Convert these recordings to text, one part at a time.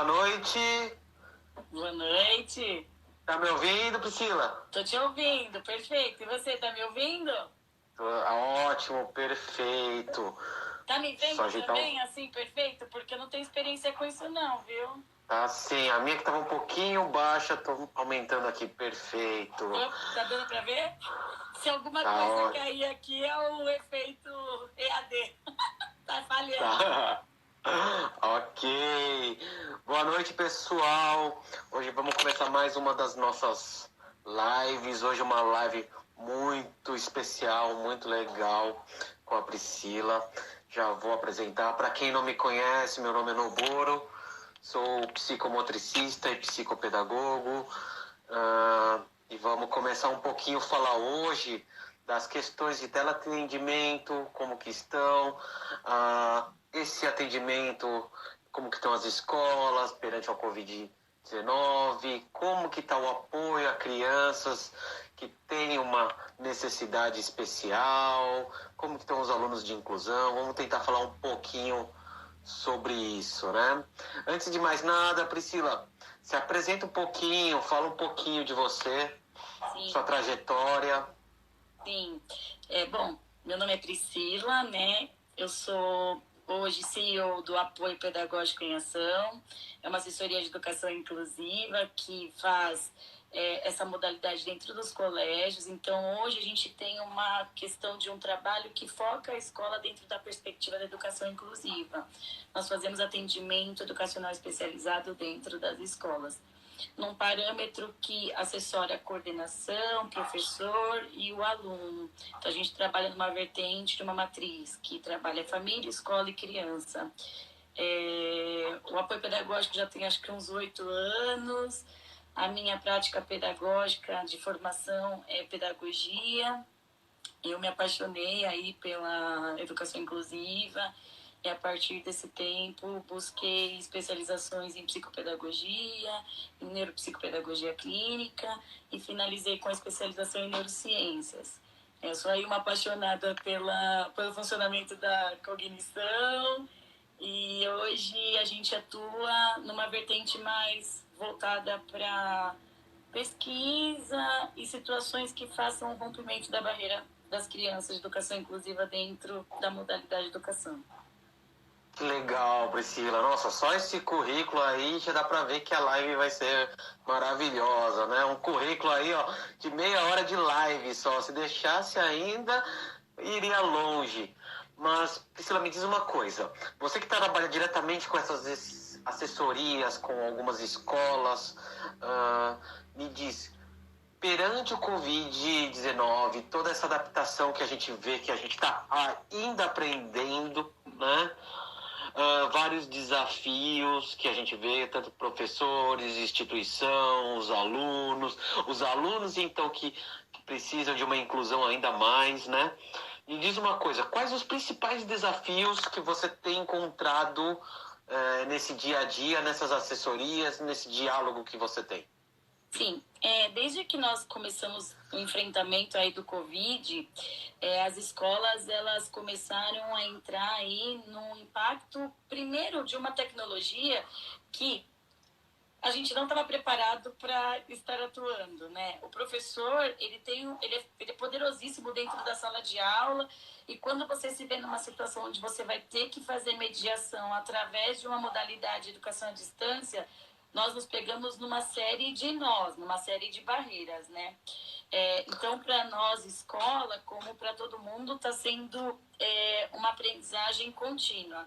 boa noite. Boa noite. Tá me ouvindo, Priscila? Tô te ouvindo, perfeito. E você, tá me ouvindo? Ótimo, perfeito. Tá me vendo Só ajeitar também, assim, perfeito? Porque eu não tenho experiência com isso não, viu? Tá sim, a minha que tava um pouquinho baixa, tô aumentando aqui, perfeito. Tá dando pra ver? Se alguma Tá coisa ótimo. cair aqui é o efeito EAD. Tá falhando. Tá. Ok. Boa noite, pessoal. Hoje vamos começar mais uma das nossas lives. Hoje uma live muito especial, muito legal com a Priscila. Já vou apresentar. Para quem não me conhece, meu nome é Noboro. Sou psicomotricista e psicopedagogo. E vamos começar um pouquinho a falar hoje das questões de teleatendimento, como que estão, esse atendimento, como que estão as escolas perante a Covid-19, como que está o apoio a crianças que têm uma necessidade especial, como que estão os alunos de inclusão. Vamos tentar falar um pouquinho sobre isso, né? Antes de mais nada, Priscila, se apresenta um pouquinho, fala um pouquinho de você, Sim. sua trajetória. Sim. Bom, meu nome é Priscila, né? Eu sou hoje CEO do Apoio Pedagógico em Ação. É uma assessoria de educação inclusiva que faz essa modalidade dentro dos colégios. Então, hoje a gente tem uma questão de um trabalho que foca a escola dentro da perspectiva da educação inclusiva. Nós fazemos atendimento educacional especializado dentro das escolas, num parâmetro que assessora a coordenação, professor e o aluno. Então, a gente trabalha numa vertente de uma matriz que trabalha família, escola e criança. O apoio pedagógico já tem acho que uns 8 anos. A minha prática pedagógica de formação é pedagogia. Eu me apaixonei aí pela educação inclusiva e a partir desse tempo busquei especializações em psicopedagogia, em neuropsicopedagogia clínica e finalizei com a especialização em neurociências. Eu sou aí uma apaixonada pelo funcionamento da cognição e hoje a gente atua numa vertente mais voltada para pesquisa e situações que façam o rompimento da barreira das crianças de educação inclusiva dentro da modalidade de educação. Que legal, Priscila. Nossa, só esse currículo aí já dá pra ver que a live vai ser maravilhosa, né? Um currículo aí, ó, de meia hora de live só. Se deixasse ainda, iria longe. Mas, Priscila, me diz uma coisa. Você que trabalha diretamente com essas assessorias, com algumas escolas, me diz, perante o Covid-19, toda essa adaptação que a gente vê, que a gente está ainda aprendendo, né? Vários desafios que a gente vê, tanto professores, instituição, os alunos então que precisam de uma inclusão ainda mais, né? Me diz uma coisa, quais os principais desafios que você tem encontrado nesse dia a dia, nessas assessorias, nesse diálogo que você tem? Sim, desde que nós começamos o enfrentamento aí do Covid, as escolas elas começaram a entrar aí no impacto, primeiro, de uma tecnologia que a gente não estava preparado para estar atuando, né? O professor, ele é poderosíssimo dentro da sala de aula e quando você se vê numa situação onde você vai ter que fazer mediação através de uma modalidade de educação à distância, nós nos pegamos numa série de barreiras, né? Então, para nós, escola, como para todo mundo, está sendo uma aprendizagem contínua.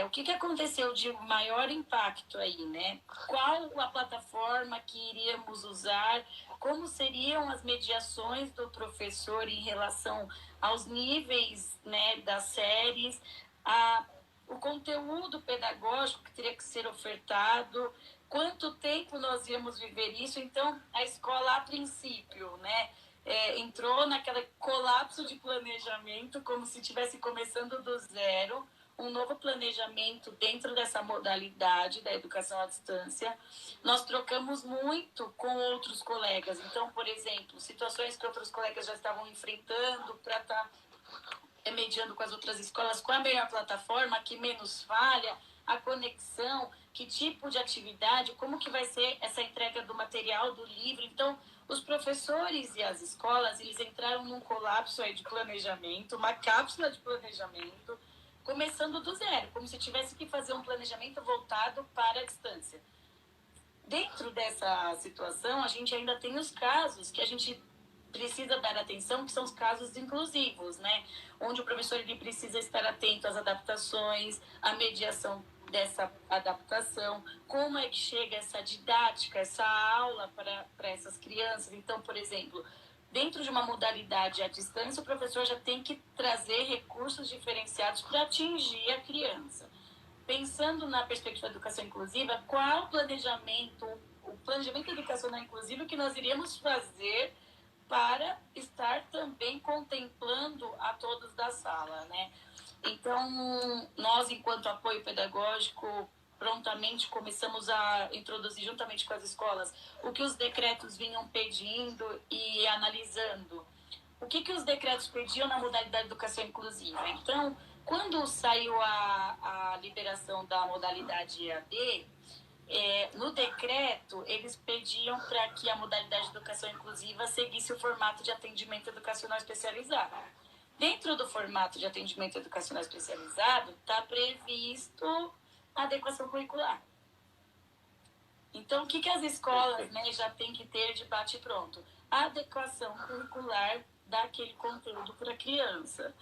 O que aconteceu de maior impacto aí, né? Qual a plataforma que iríamos usar? Como seriam as mediações do professor em relação aos níveis, né, das séries? O conteúdo pedagógico que teria que ser ofertado? Quanto tempo nós íamos viver isso? Então, a escola, a princípio, né, entrou naquele colapso de planejamento, como se estivesse começando do zero, um novo planejamento dentro dessa modalidade da educação à distância. Nós trocamos muito com outros colegas. Então, por exemplo, situações que outros colegas já estavam enfrentando para estar mediando com as outras escolas, qual é a melhor plataforma, que menos falha, a conexão, que tipo de atividade, como que vai ser essa entrega do material, do livro. Então, os professores e as escolas, eles entraram num colapso aí de planejamento, uma cápsula de planejamento, começando do zero, como se tivesse que fazer um planejamento voltado para a distância. Dentro dessa situação, a gente ainda tem os casos que a gente precisa dar atenção, que são os casos inclusivos, né? Onde o professor ele precisa estar atento às adaptações, à mediação dessa adaptação, como é que chega essa didática, essa aula para essas crianças. Então, por exemplo, dentro de uma modalidade à distância, o professor já tem que trazer recursos diferenciados para atingir a criança. Pensando na perspectiva da educação inclusiva, qual o planejamento educacional inclusivo que nós iríamos fazer para estar também contemplando a todos da sala, né? Então, nós, enquanto apoio pedagógico, prontamente começamos a introduzir, juntamente com as escolas, o que os decretos vinham pedindo e analisando. O que os decretos pediam na modalidade de educação inclusiva? Então, quando saiu a liberação da modalidade EAD, no decreto, eles pediam para que a modalidade de educação inclusiva seguisse o formato de atendimento educacional especializado. Dentro do formato de atendimento educacional especializado, está previsto a adequação curricular. Então, o que as escolas, né, já têm que ter de bate-pronto? A adequação curricular daquele conteúdo para a criança.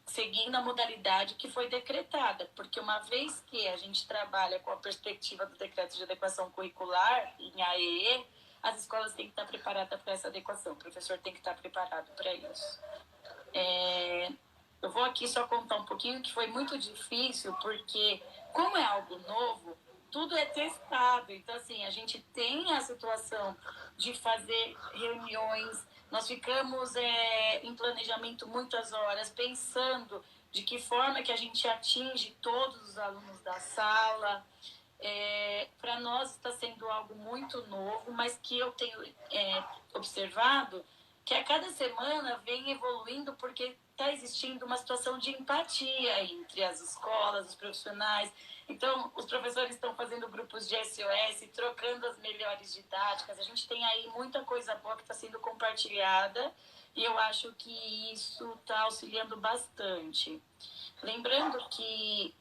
Seguindo a modalidade que foi decretada, porque uma vez que a gente trabalha com a perspectiva do decreto de adequação curricular em AEE, as escolas têm que estar preparadas para essa adequação, o professor tem que estar preparado para isso. Eu vou aqui só contar um pouquinho que foi muito difícil, porque como é algo novo, tudo é testado. Então, assim, a gente tem a situação de fazer reuniões. Nós ficamos em planejamento muitas horas, pensando de que forma que a gente atinge todos os alunos da sala. Para nós está sendo algo muito novo, mas que eu tenho observado que a cada semana vem evoluindo, porque está existindo uma situação de empatia entre as escolas, os profissionais. Então, os professores estão fazendo grupos de SOS, trocando as melhores didáticas. A gente tem aí muita coisa boa que está sendo compartilhada e eu acho que isso está auxiliando bastante. Lembrando que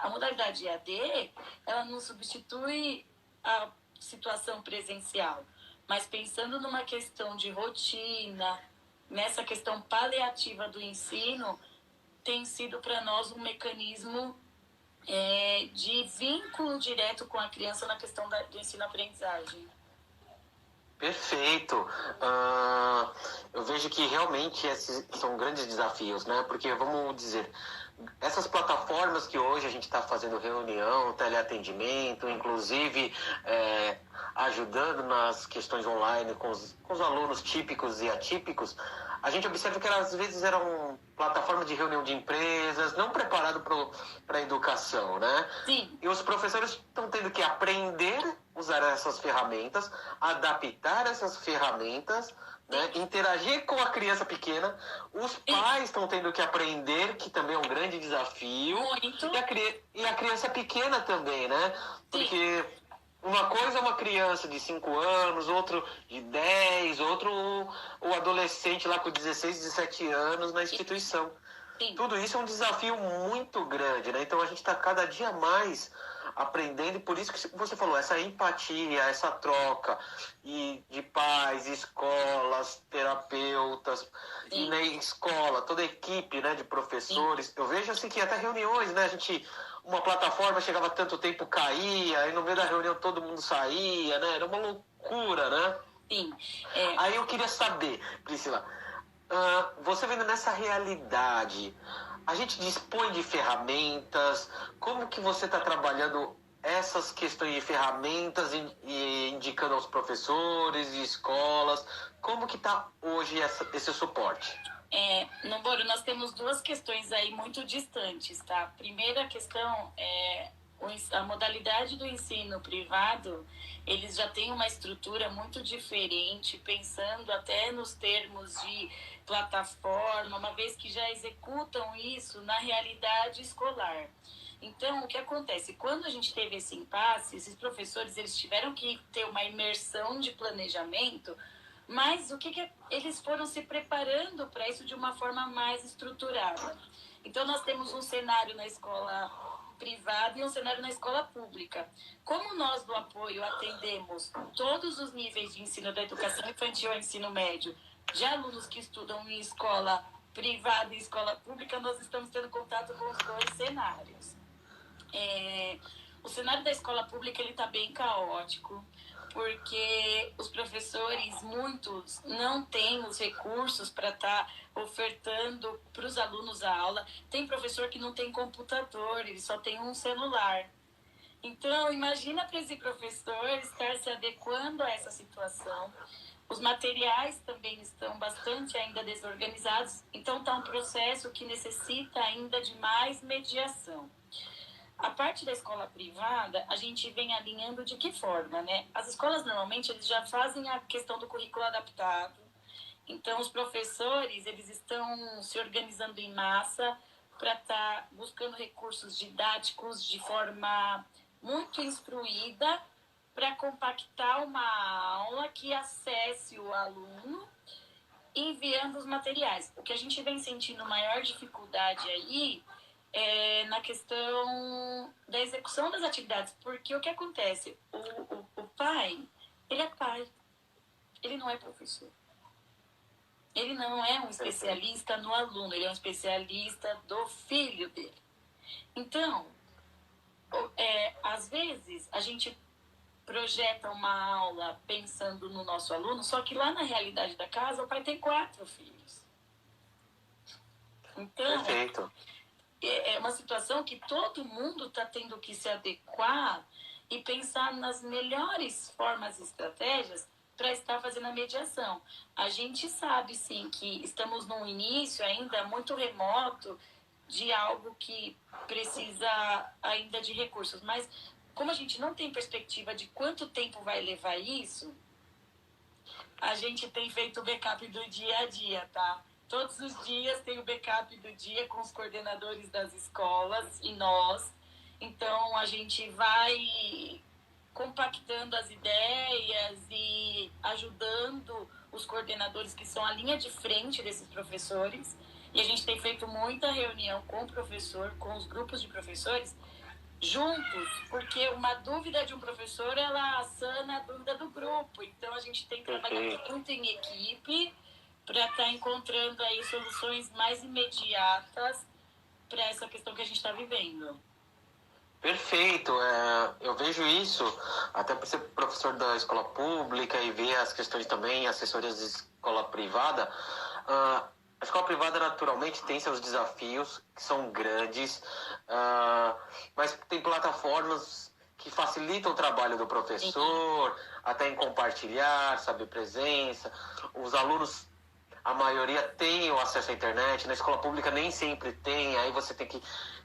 a modalidade EAD, ela não substitui a situação presencial, mas pensando numa questão de rotina, nessa questão paliativa do ensino, tem sido para nós um mecanismo de vínculo direto com a criança na questão do ensino-aprendizagem. Perfeito. Eu vejo que realmente esses são grandes desafios, né? Porque, vamos dizer, essas plataformas que hoje a gente está fazendo reunião, teleatendimento, inclusive ajudando nas questões online com os alunos típicos e atípicos, a gente observa que elas, às vezes, eram plataformas de reunião de empresas, não preparado para a educação, né? Sim. E os professores estão tendo que aprender a usar essas ferramentas, adaptar essas ferramentas, né? Interagir com a criança pequena. Os pais estão tendo que aprender, que também é um grande desafio. Muito. E a criança pequena também, né? Porque uma coisa é uma criança de 5 anos, outro de 10, outro o adolescente lá com 16, 17 anos na instituição. Sim. Tudo isso é um desafio muito grande, né? Então a gente está cada dia mais aprendendo, e por isso que você falou, essa empatia, essa troca de pais, escolas, terapeutas, Sim. e na escola, toda a equipe, né, de professores. Sim. Eu vejo assim que até reuniões, né, uma plataforma chegava tanto tempo, caía, e no meio da reunião todo mundo saía, né? Era uma loucura, né? Sim. Aí eu queria saber, Priscila, você vendo nessa realidade, a gente dispõe de ferramentas, como que você está trabalhando essas questões de ferramentas e indicando aos professores e escolas, como que está hoje esse suporte? Nomboro, nós temos duas questões aí muito distantes, tá? Primeira questão é a modalidade do ensino privado, eles já têm uma estrutura muito diferente, pensando até nos termos de plataforma, uma vez que já executam isso na realidade escolar. Então, o que acontece? Quando a gente teve esse impasse, esses professores eles tiveram que ter uma imersão de planejamento, mas eles foram se preparando para isso de uma forma mais estruturada. Então, nós temos um cenário na escola privada e um cenário na escola pública. Como nós do apoio atendemos todos os níveis de ensino da educação infantil ao ensino médio, de alunos que estudam em escola privada e escola pública, nós estamos tendo contato com os dois cenários. O cenário da escola pública está bem caótico, porque os professores, muitos, não têm os recursos para estar ofertando para os alunos a aula. Tem professor que não tem computador, ele só tem um celular. Então, imagina para esse professor estar se adequando a essa situação. Os materiais também estão bastante ainda desorganizados, então está um processo que necessita ainda de mais mediação. A parte da escola privada, a gente vem alinhando de que forma, né? As escolas, normalmente, eles já fazem a questão do currículo adaptado. Então, os professores, eles estão se organizando em massa para estar buscando recursos didáticos de forma muito instruída para compactar uma aula que acesse o aluno enviando os materiais. O que a gente vem sentindo maior dificuldade aí na questão da execução das atividades, porque o que acontece? O pai, ele é pai, ele não é professor. Ele não é um especialista no aluno, ele é um especialista do filho dele. Então, às vezes, a gente projeta uma aula pensando no nosso aluno, só que lá na realidade da casa, o pai tem 4 filhos. Então, Perfeito. É uma situação que todo mundo está tendo que se adequar e pensar nas melhores formas e estratégias para estar fazendo a mediação. A gente sabe, sim, que estamos num início ainda muito remoto de algo que precisa ainda de recursos, mas como a gente não tem perspectiva de quanto tempo vai levar isso, a gente tem feito o backup do dia a dia, tá? Todos os dias tem o backup do dia com os coordenadores das escolas e nós. Então, a gente vai compactando as ideias e ajudando os coordenadores que são a linha de frente desses professores. E a gente tem feito muita reunião com o professor, com os grupos de professores, juntos, porque uma dúvida de um professor, ela sana a dúvida do grupo. Então, a gente tem trabalhado muito em equipe para estar encontrando aí soluções mais imediatas para essa questão que a gente está vivendo. Perfeito, eu vejo isso, até por ser professor da escola pública e ver as questões também, assessorias de escola privada. A escola privada naturalmente tem seus desafios, que são grandes, mas tem plataformas que facilitam o trabalho do professor, até em compartilhar, saber presença. Os alunos, a maioria tem o acesso à internet, na escola pública nem sempre tem, aí você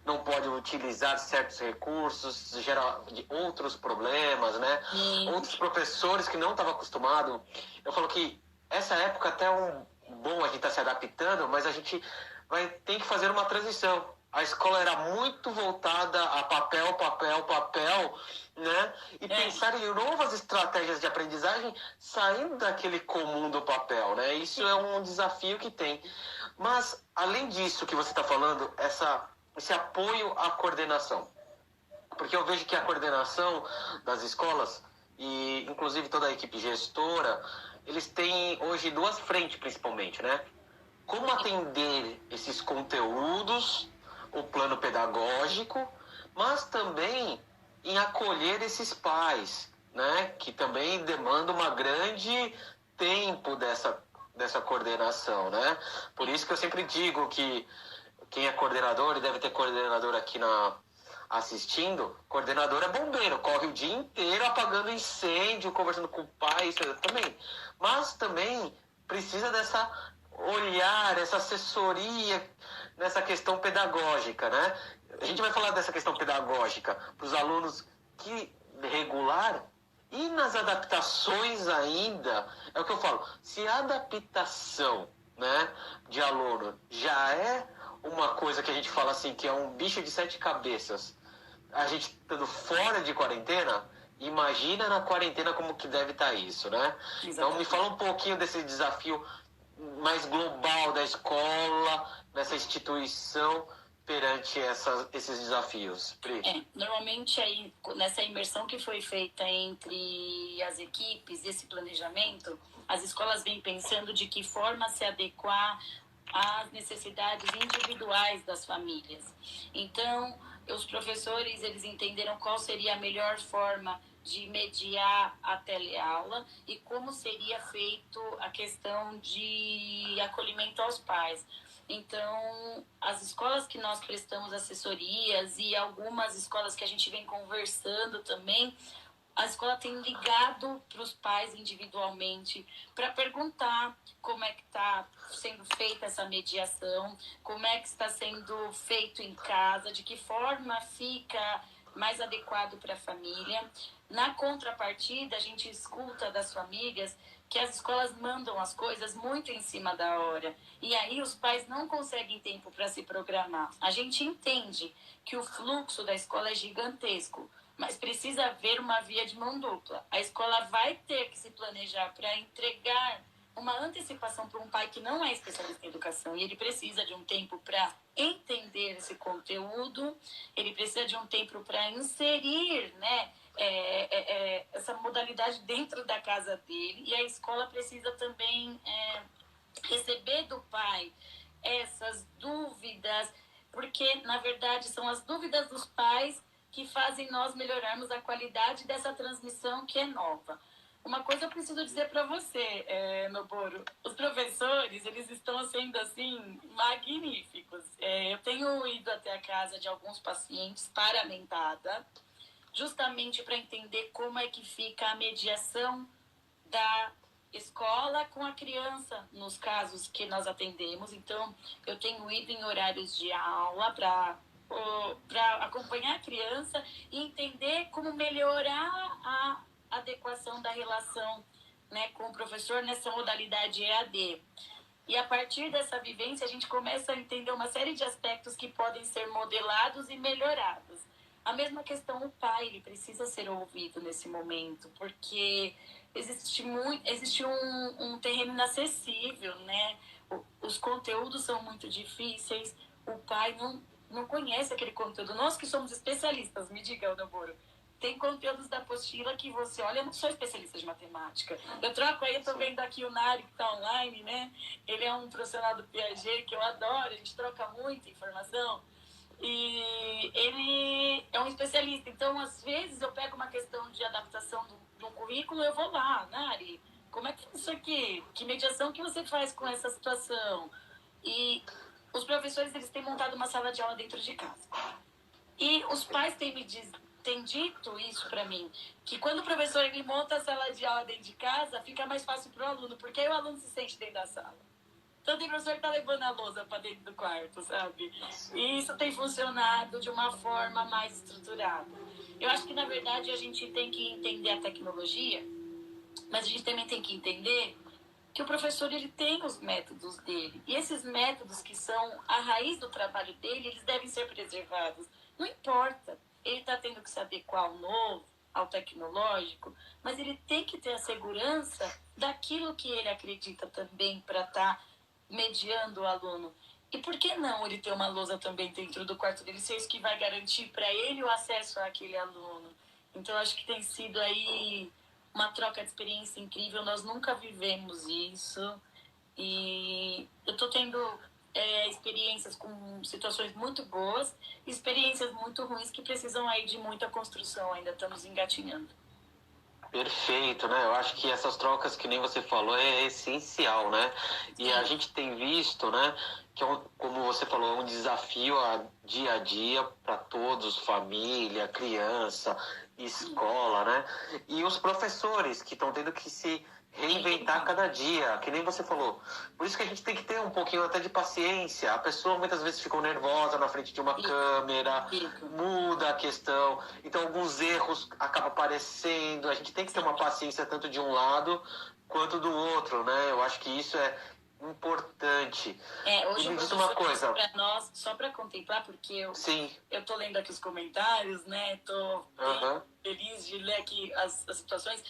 não pode utilizar certos recursos, gera outros problemas, né? Outros professores que não estavam acostumados. Eu falo que essa época até bom, a gente está se adaptando, mas a gente tem que fazer uma transição. A escola era muito voltada a papel, né? E pensar em novas estratégias de aprendizagem saindo daquele comum do papel, né? Isso é um desafio que tem. Mas, além disso que você está falando, esse apoio à coordenação. Porque eu vejo que a coordenação das escolas, e inclusive toda a equipe gestora, eles têm hoje 2 frentes, principalmente, né? Como atender esses conteúdos, o plano pedagógico, mas também em acolher esses pais, né? Que também demandam uma grande tempo dessa coordenação, né? Por isso que eu sempre digo que quem é coordenador, e deve ter coordenador aqui assistindo, coordenador é bombeiro, corre o dia inteiro apagando incêndio, conversando com o pai, isso também. Mas também precisa dessa olhar, essa assessoria nessa questão pedagógica, né? A gente vai falar dessa questão pedagógica para os alunos que regular e nas adaptações ainda, é o que eu falo, se a adaptação, né, de aluno já é uma coisa que a gente fala assim, que é um bicho de 7 cabeças, a gente estando fora de quarentena, imagina na quarentena como que deve estar isso, né? Exatamente. Então me fala um pouquinho desse desafio mais global da escola, nessa instituição, perante esses desafios, Pri. Normalmente aí, nessa imersão que foi feita entre as equipes, esse planejamento, as escolas vêm pensando de que forma se adequar às necessidades individuais das famílias. Então, os professores, eles entenderam qual seria a melhor forma de mediar a teleaula e como seria feito a questão de acolhimento aos pais. Então, as escolas que nós prestamos assessorias e algumas escolas que a gente vem conversando também, a escola tem ligado para os pais individualmente para perguntar como é que está sendo feita essa mediação, como é que está sendo feito em casa, de que forma fica mais adequado para a família. Na contrapartida, a gente escuta das famílias que as escolas mandam as coisas muito em cima da hora. E aí os pais não conseguem tempo para se programar. A gente entende que o fluxo da escola é gigantesco, mas precisa haver uma via de mão dupla. A escola vai ter que se planejar para entregar uma antecipação para um pai que não é especialista em educação e ele precisa de um tempo para entender esse conteúdo, ele precisa de um tempo para inserir, né, essa modalidade dentro da casa dele, e a escola precisa também receber do pai essas dúvidas, porque na verdade são as dúvidas dos pais que fazem nós melhorarmos a qualidade dessa transmissão que é nova. Uma coisa eu preciso dizer para você, Noboro, os professores, eles estão sendo, assim, magníficos. Eu tenho ido até a casa de alguns pacientes paramentada, justamente para entender como é que fica a mediação da escola com a criança, nos casos que nós atendemos. Então, eu tenho ido em horários de aula para acompanhar a criança e entender como melhorar a adequação da relação, né, com o professor nessa modalidade EAD. E a partir dessa vivência, a gente começa a entender uma série de aspectos que podem ser modelados e melhorados. A mesma questão, o pai, ele precisa ser ouvido nesse momento, porque existe um terreno inacessível, né? Os conteúdos são muito difíceis, o pai não conhece aquele conteúdo. Nós que somos especialistas, me diga, Noboro, tem conteúdos da apostila que você olha, eu não sou especialista de matemática. Eu troco aí, eu tô vendo aqui o Nari que tá online, né? Ele é um profissional do Piaget que eu adoro, a gente troca muita informação. E ele é um especialista. Então, às vezes, eu pego uma questão de adaptação de um currículo, eu vou lá, Nari, como é que é isso aqui? Que mediação que você faz com essa situação? E os professores, eles têm montado uma sala de aula dentro de casa. E os pais têm dito isso para mim, que quando o professor ele monta a sala de aula dentro de casa, fica mais fácil para o aluno, porque aí o aluno se sente dentro da sala. Então, tem professor que tá levando a lousa para dentro do quarto, sabe? E isso tem funcionado de uma forma mais estruturada. Eu acho que, na verdade, a gente tem que entender a tecnologia, mas a gente também tem que entender que o professor ele tem os métodos dele. E esses métodos que são a raiz do trabalho dele, eles devem ser preservados. Não importa, ele está tendo que se adequar ao novo, ao tecnológico, mas ele tem que ter a segurança daquilo que ele acredita também para estar mediando o aluno. E por que não ele ter uma lousa também dentro do quarto dele, se é isso que vai garantir para ele o acesso àquele aluno? Então, acho que tem sido aí uma troca de experiência incrível. Nós nunca vivemos isso. E eu estou tendo experiências com situações muito boas, experiências muito ruins que precisam aí de muita construção. Ainda estamos engatinhando. Perfeito, né? Eu acho que essas trocas, que nem você falou, é essencial, né? E a gente tem visto, né, que como você falou, é um desafio a dia para todos, família, criança, escola, né? E os professores que estão tendo que se reinventar cada dia, que nem você falou. Por isso que a gente tem que ter um pouquinho até de paciência. A pessoa muitas vezes fica nervosa na frente de uma câmera, muda a questão, então alguns erros acabam aparecendo. A gente tem que ter uma paciência tanto de um lado quanto do outro, né? Eu acho que isso é importante. Hoje e me o diz uma professor coisa. para nós, só para contemplar, porque Sim. eu tô lendo aqui os comentários, né? Tô feliz de ler aqui as situações.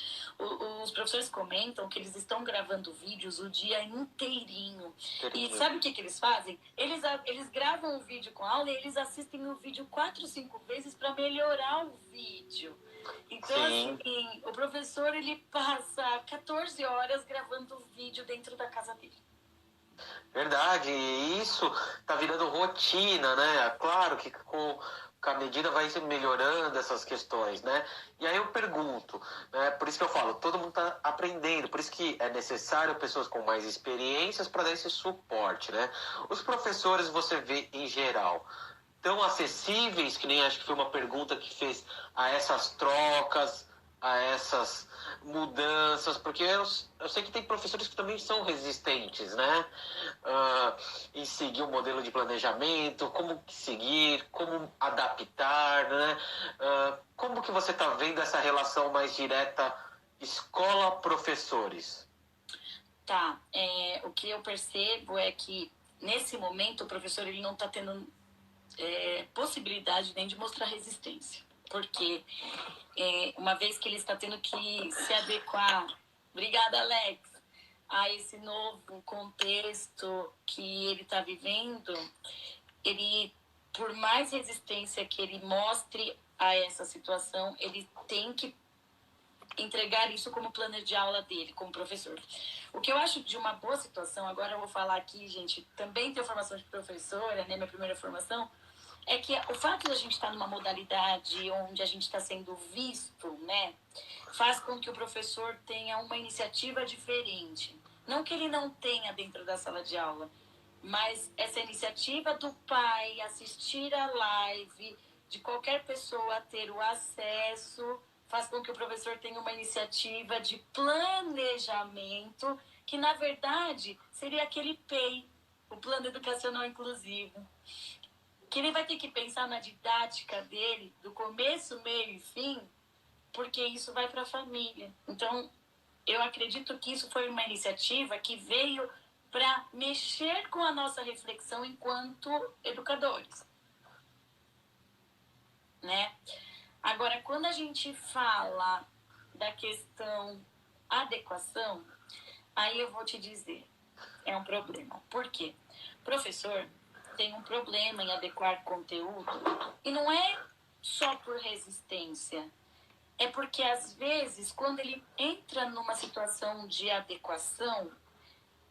Os professores comentam que eles estão gravando vídeos o dia inteirinho. E sabe o que eles fazem? Eles gravam o vídeo com aula e eles assistem o vídeo 4, 5 vezes para melhorar o vídeo. Então, assim, o professor, ele passa 14 horas gravando vídeo dentro da casa dele. Verdade, e isso tá virando rotina, né? Claro que com a medida vai se melhorando essas questões, né? E aí eu pergunto, né? Por isso que eu falo, todo mundo tá aprendendo, por isso que é necessário pessoas com mais experiências para dar esse suporte, né? Os professores, você vê em geral, tão acessíveis, que nem acho que foi uma pergunta que fez a essas trocas, a essas mudanças, porque eu sei que tem professores que também são resistentes, né? Em seguir um modelo de planejamento, como seguir, como adaptar, né? Como que você está vendo essa relação mais direta escola-professores? Tá, o que eu percebo é que nesse momento o professor ele não está tendo possibilidade nem de mostrar resistência, porque uma vez que ele está tendo que se adequar, obrigada Alex, a esse novo contexto que ele está vivendo, ele, por mais resistência que ele mostre a essa situação, ele tem que entregar isso como plano de aula dele, como professor. O que eu acho de uma boa situação, agora eu vou falar aqui, gente, também tenho formação de professora, né, minha primeira formação, é que o fato de a gente estar numa modalidade onde a gente está sendo visto, né, faz com que o professor tenha uma iniciativa diferente. Não que ele não tenha dentro da sala de aula, mas essa iniciativa do pai assistir a live, de qualquer pessoa ter o acesso, faz com que o professor tenha uma iniciativa de planejamento, que na verdade seria aquele PEI, o Plano Educacional Inclusivo, que ele vai ter que pensar na didática dele, do começo, meio e fim, porque isso vai para a família. Então, eu acredito que isso foi uma iniciativa que veio para mexer com a nossa reflexão enquanto educadores, né? Agora, quando a gente fala da questão adequação, aí eu vou te dizer, é um problema. Por quê? O professor tem um problema em adequar conteúdo e não é só por resistência, é porque às vezes quando ele entra numa situação de adequação,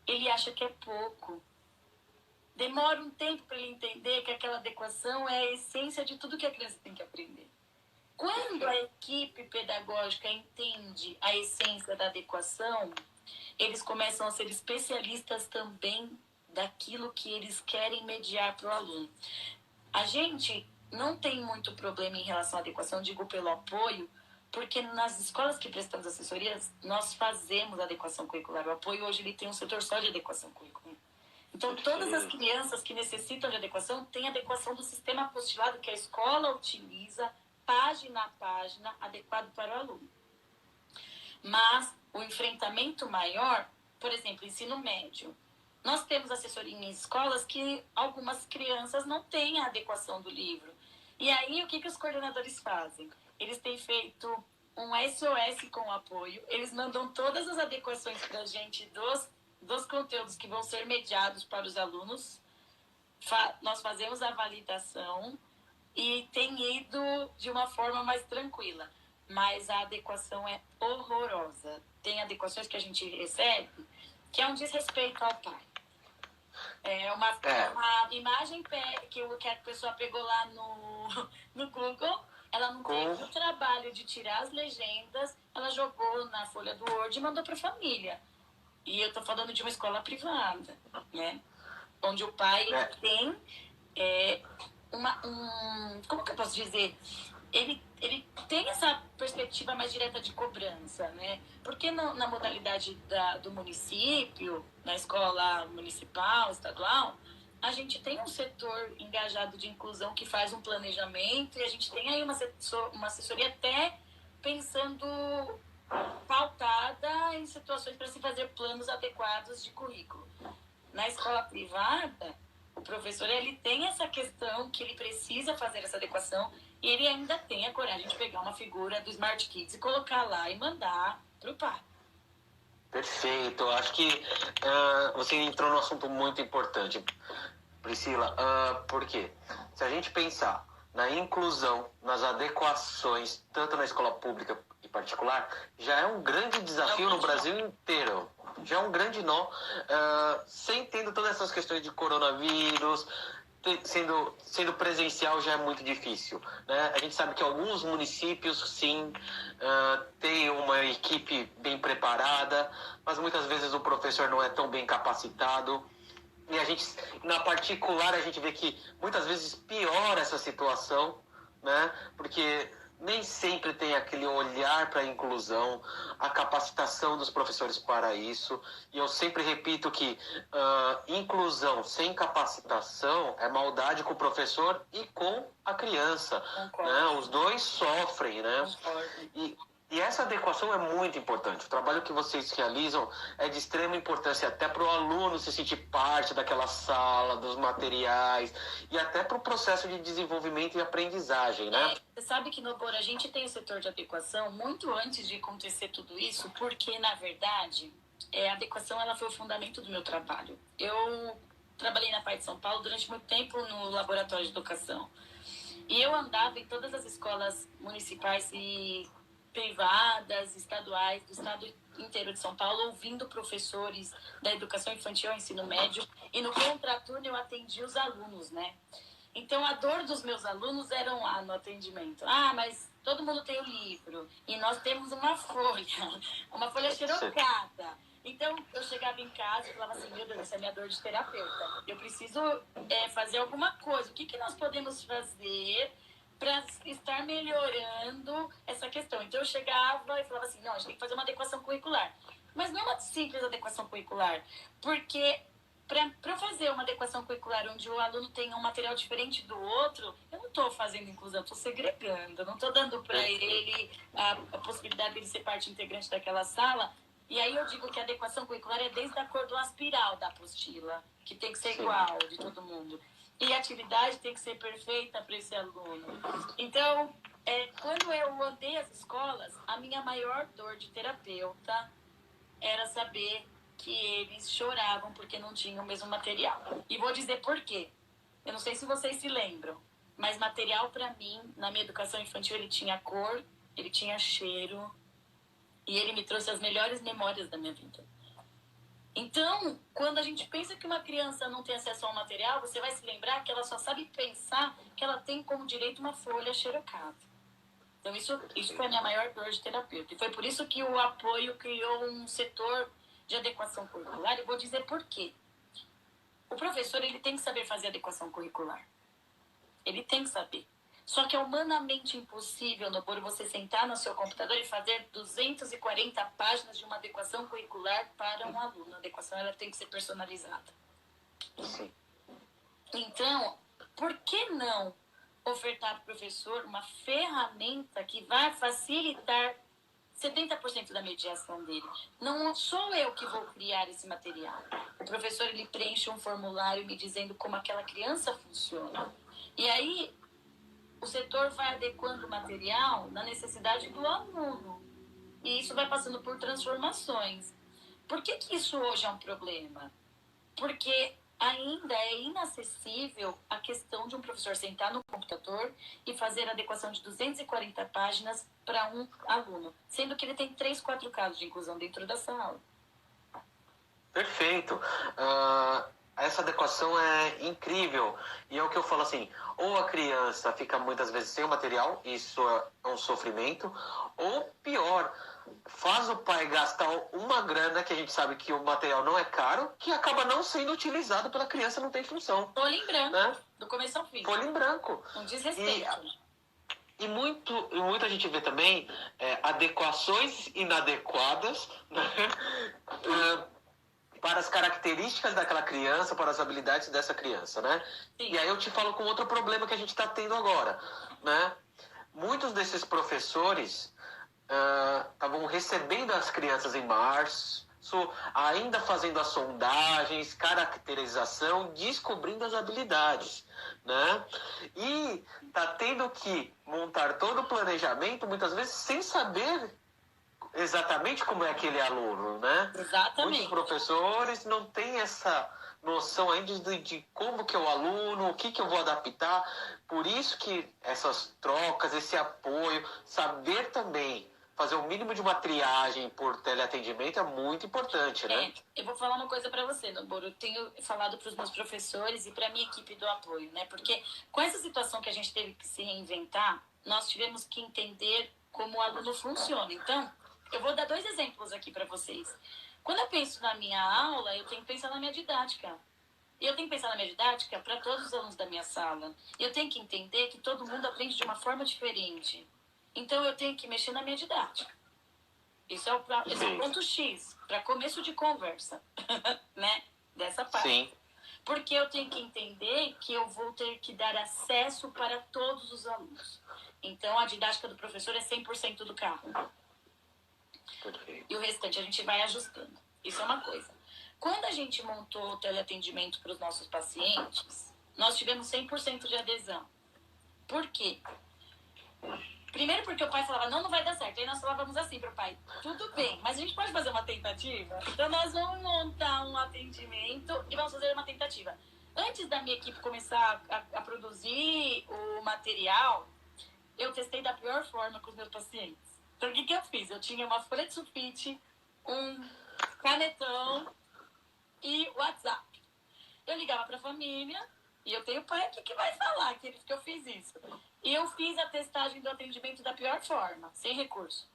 ele acha que é pouco. Demora um tempo para ele entender que aquela adequação é a essência de tudo que a criança tem que aprender. Quando a equipe pedagógica entende a essência da adequação, eles começam a ser especialistas também daquilo que eles querem mediar para o aluno. A gente não tem muito problema em relação à adequação, digo pelo apoio, porque nas escolas que prestamos assessorias, nós fazemos adequação curricular. O apoio hoje ele tem um setor só de adequação curricular. Então, todas as crianças que necessitam de adequação têm adequação do sistema apostilado que a escola utiliza, página a página, adequado para o aluno. Mas o enfrentamento maior, por exemplo, ensino médio. Nós temos assessoria em escolas que algumas crianças não têm a adequação do livro. E aí, o que os coordenadores fazem? Eles têm feito um SOS com apoio, eles mandam todas as adequações para a gente dos conteúdos que vão ser mediados para os alunos. Nós fazemos a validação e tem ido de uma forma mais tranquila. Mas a adequação é horrorosa. Tem adequações que a gente recebe que é um desrespeito ao pai. É uma imagem que a pessoa pegou lá no Google, ela não teve o trabalho de tirar as legendas, ela jogou na folha do Word e mandou para a família. E eu tô falando de uma escola privada, né? Onde o pai tem como que eu posso dizer? Ele ele tem essa perspectiva mais direta de cobrança, né? Porque na modalidade do município, na escola municipal, estadual, a gente tem um setor engajado de inclusão que faz um planejamento e a gente tem aí uma assessoria até pensando pautada em situações para se fazer planos adequados de currículo. Na escola privada, o professor ele tem essa questão que ele precisa fazer essa adequação e ele ainda tem a coragem de pegar uma figura do Smart Kids e colocar lá e mandar para o pai. Perfeito. Acho que você entrou num assunto muito importante, Priscila. Por quê? Se a gente pensar na inclusão, nas adequações, tanto na escola pública e particular, já é um grande desafio no Brasil inteiro. Já é um grande nó, sem tendo todas essas questões de coronavírus, sendo presencial já é muito difícil, né? A gente sabe que alguns municípios, sim, têm uma equipe bem preparada, mas muitas vezes o professor não é tão bem capacitado. E a gente, na particular, a gente vê que muitas vezes piora essa situação, né? Porque nem sempre tem aquele olhar para a inclusão, a capacitação dos professores para isso. E eu sempre repito que inclusão sem capacitação é maldade com o professor e com a criança. Né? Os dois sofrem, né? E essa adequação é muito importante. O trabalho que vocês realizam é de extrema importância até para o aluno se sentir parte daquela sala, dos materiais e até para o processo de desenvolvimento e aprendizagem, né? Você sabe que no Bora a gente tem o setor de adequação muito antes de acontecer tudo isso, porque, na verdade, a adequação ela foi o fundamento do meu trabalho. Eu trabalhei na PAI de São Paulo durante muito tempo no laboratório de educação. E eu andava em todas as escolas municipais e privadas, estaduais, do estado inteiro de São Paulo, ouvindo professores da educação infantil ao ensino médio. E no contraturno eu atendi os alunos, né? Então a dor dos meus alunos era lá no atendimento. Mas todo mundo tem o livro e nós temos uma folha xerocada. Então eu chegava em casa e falava assim, meu Deus, essa é a minha dor de terapeuta. Eu preciso fazer alguma coisa. O que nós podemos fazer para estar melhorando essa questão? Então eu chegava e falava assim, não, a gente tem que fazer uma adequação curricular. Mas não uma simples adequação curricular, porque para eu fazer uma adequação curricular onde o aluno tenha um material diferente do outro, eu não estou fazendo inclusão, estou segregando, não estou dando para ele a possibilidade de ele ser parte integrante daquela sala. E aí eu digo que a adequação curricular é desde a cor do aspiral da apostila, que tem que ser igual de todo mundo. E a atividade tem que ser perfeita para esse aluno. Então, quando eu andei as escolas, a minha maior dor de terapeuta era saber que eles choravam porque não tinham o mesmo material. E vou dizer por quê. Eu não sei se vocês se lembram, mas material para mim, na minha educação infantil, ele tinha cor, ele tinha cheiro, e ele me trouxe as melhores memórias da minha vida. Então, quando a gente pensa que uma criança não tem acesso ao material, você vai se lembrar que ela só sabe pensar que ela tem como direito uma folha xerocada. Então, isso foi a minha maior dor de terapeuta. E foi por isso que o apoio criou um setor de adequação curricular. E vou dizer por quê. O professor ele tem que saber fazer adequação curricular. Ele tem que saber. Só que é humanamente impossível, Noboro, você sentar no seu computador e fazer 240 páginas de uma adequação curricular para um aluno. A adequação ela tem que ser personalizada. Sim. Então, por que não ofertar para o professor uma ferramenta que vai facilitar 70% da mediação dele? Não sou eu que vou criar esse material. O professor ele preenche um formulário me dizendo como aquela criança funciona. E aí o setor vai adequando o material na necessidade do aluno. E isso vai passando por transformações. Por que isso hoje é um problema? Porque ainda é inacessível a questão de um professor sentar no computador e fazer a adequação de 240 páginas para um aluno, sendo que ele tem 3, 4 casos de inclusão dentro da sala. Perfeito. Essa adequação é incrível. E é o que eu falo assim, ou a criança fica muitas vezes sem o material, isso é um sofrimento, ou pior, faz o pai gastar uma grana, que a gente sabe que o material não é caro, que acaba não sendo utilizado pela criança, não tem função. Folha em branco, né? Do começo ao fim. Folha em branco. Um desrespeito. E muita gente vê também adequações inadequadas, né? Para as características daquela criança, para as habilidades dessa criança, né? Sim. E aí eu te falo com outro problema que a gente está tendo agora, né? Muitos desses professores estavam recebendo as crianças em março, ainda fazendo as sondagens, caracterização, descobrindo as habilidades, né? E tá tendo que montar todo o planejamento, muitas vezes, sem saber exatamente como é aquele aluno, né? Exatamente. Muitos professores não têm essa noção ainda de como que é o aluno, o que eu vou adaptar. Por isso que essas trocas, esse apoio, saber também fazer o mínimo de uma triagem por teleatendimento é muito importante, né? Eu vou falar uma coisa para você, Noboro. Eu tenho falado para os meus professores e para a minha equipe do apoio, né? Porque com essa situação que a gente teve que se reinventar, nós tivemos que entender como o aluno funciona. Então, eu vou dar 2 exemplos aqui para vocês. Quando eu penso na minha aula, eu tenho que pensar na minha didática. E eu tenho que pensar na minha didática para todos os alunos da minha sala. E eu tenho que entender que todo mundo aprende de uma forma diferente. Então, eu tenho que mexer na minha didática. Esse é o ponto X, para começo de conversa, né? Dessa parte. Sim. Porque eu tenho que entender que eu vou ter que dar acesso para todos os alunos. Então, a didática do professor é 100% do carro. Perfeito. E o restante a gente vai ajustando. Isso é uma coisa. Quando a gente montou o teleatendimento para os nossos pacientes, nós tivemos 100% de adesão. Por quê? Primeiro porque o pai falava, não vai dar certo. Aí nós falávamos assim para o pai, tudo bem, mas a gente pode fazer uma tentativa? Então nós vamos montar um atendimento e vamos fazer uma tentativa. Antes da minha equipe começar a produzir o material, eu testei da pior forma com os meus pacientes. Então o que eu fiz? Eu tinha uma folha de sulfite, um canetão e WhatsApp. Eu ligava para a família, e eu tenho pai aqui que vai falar que eu fiz isso. E eu fiz a testagem do atendimento da pior forma, sem recurso.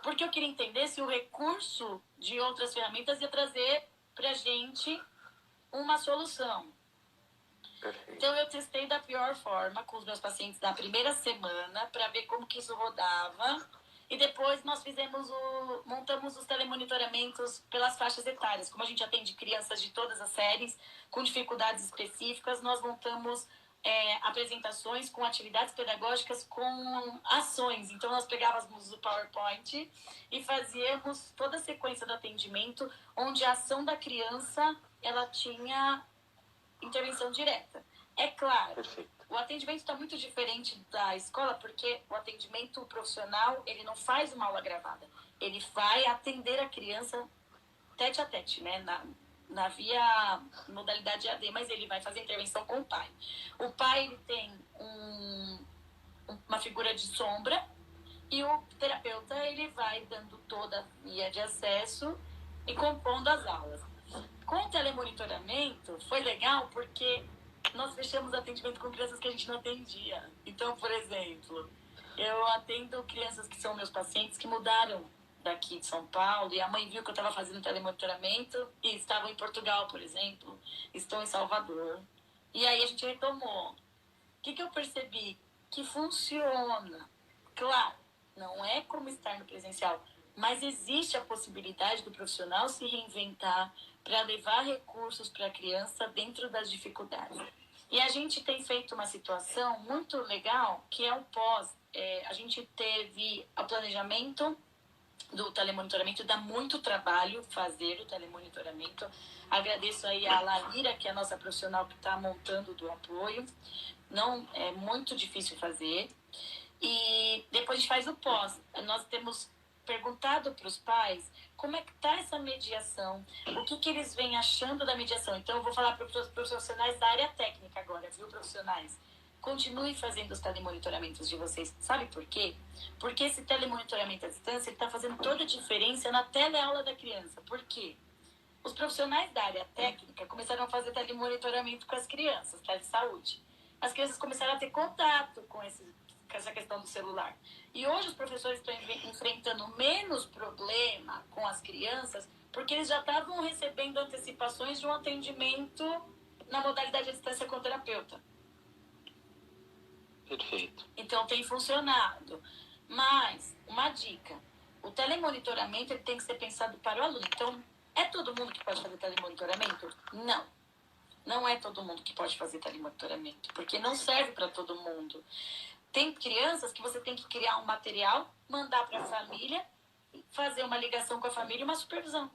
Porque eu queria entender se o recurso de outras ferramentas ia trazer pra gente uma solução. Perfeito. Então eu testei da pior forma com os meus pacientes na primeira semana para ver como que isso rodava. E depois nós montamos os telemonitoramentos pelas faixas etárias. Como a gente atende crianças de todas as séries, com dificuldades específicas, nós montamos apresentações com atividades pedagógicas com ações. Então, nós pegávamos o PowerPoint e fazíamos toda a sequência do atendimento, onde a ação da criança ela tinha intervenção direta. É claro, Perfeito. o atendimento está muito diferente da escola, porque o atendimento profissional, ele não faz uma aula gravada. Ele vai atender a criança tete a tete, né? Na via modalidade AD, mas ele vai fazer intervenção com o pai. O pai, ele tem uma figura de sombra e o terapeuta, ele vai dando toda a via de acesso e compondo as aulas. Com o telemonitoramento, foi legal porque nós fechamos atendimento com crianças que a gente não atendia. Então, por exemplo, eu atendo crianças que são meus pacientes que mudaram daqui de São Paulo, e a mãe viu que eu estava fazendo telemonitoramento e estavam em Portugal, por exemplo, estão em Salvador. E aí a gente retomou. O que eu percebi? Que funciona. Claro, não é como estar no presencial, mas existe a possibilidade do profissional se reinventar para levar recursos para a criança dentro das dificuldades. E a gente tem feito uma situação muito legal, que é o pós. A gente teve o planejamento do telemonitoramento, dá muito trabalho fazer o telemonitoramento. Agradeço aí a Laíra, que é a nossa profissional que está montando do apoio. Não é muito difícil fazer. E depois a gente faz o pós. Nós temos perguntado para os pais como é que está essa mediação, o que eles vêm achando da mediação. Então, eu vou falar para os profissionais da área técnica agora, viu, profissionais? Continue fazendo os telemonitoramentos de vocês. Sabe por quê? Porque esse telemonitoramento à distância está fazendo toda a diferença na teleaula da criança. Por quê? Os profissionais da área técnica começaram a fazer telemonitoramento com as crianças, telesaúde. As crianças começaram a ter contato com essa questão do celular. E hoje os professores estão enfrentando menos problema com as crianças, porque eles já estavam recebendo antecipações de um atendimento na modalidade à distância com o terapeuta. Perfeito. Então, tem funcionado. Mas, uma dica, o telemonitoramento ele tem que ser pensado para o aluno. Então, é todo mundo que pode fazer telemonitoramento? Não. Não é todo mundo que pode fazer telemonitoramento, porque não serve para todo mundo. Tem crianças que você tem que criar um material, mandar para a família, fazer uma ligação com a família e uma supervisão